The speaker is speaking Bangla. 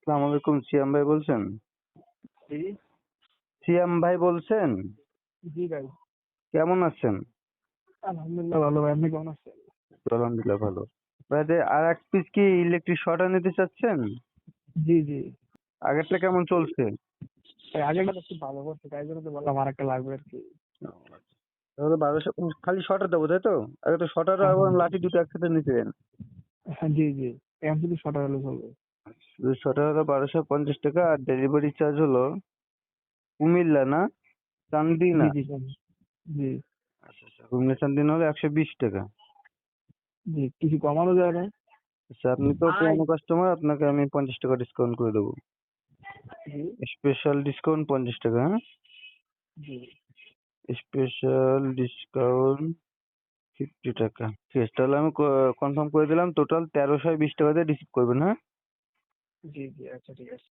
আসসালামু আলাইকুম, সিয়াম ভাই বলছেন? জি, সিয়াম ভাই বলছেন? জি ভাই। কেমন আছেন? আলহামদুলিল্লাহ ভালো ভাই। আপনি কেমন আছেন? আলহামদুলিল্লাহ ভালো। ভাই যে আর এক পিস কি ইলেকট্রিক শর্টার নিতে চাচ্ছেন? জি, জি। আগেরটা কেমন চলছে? ভাই আগেরটা তো খুব ভালো করছে, তাই জন্য তো বললাম আরেকটা লাগবে আরকি। তাহলে 1200 খালি শর্টার দেবো তাই তো? আগে তো শর্টার হ্যাঁ, এবং হ্যাঁ। লাঠি দুটো একসাথে নিতেন। হ্যাঁ, জি, জি। এখন শুধু শর্টার হলে চলবে। শর্টার হলো 1250 টাকা আর ডেলিভারি চার্জ হলো কুমিল্লা না চান্দি জি, না? জি, স্যার। জি, আচ্ছা, কুমিল্লা চান্দি হলে 120 টাকা। জি। কিছু কমানো যায় না? আচ্ছা, আপনি তো পুরনো কাস্টমার, আপনাকে আমি 50 টাকা ডিসকাউন্ট করে দেবো। জি, স্পেশাল ডিসকাউন্ট 50 টাকা, হ্যাঁ? জি, স্পেশাল ডিসকাউন্ট 50 টাকা। ঠিক আছে, তাহলে আমি কনফার্ম করে দিলাম। টোটাল 1320 টাকা দিয়ে রিসিভ করবেন, হ্যাঁ? জি, জি। আচ্ছা ঠিক আছে।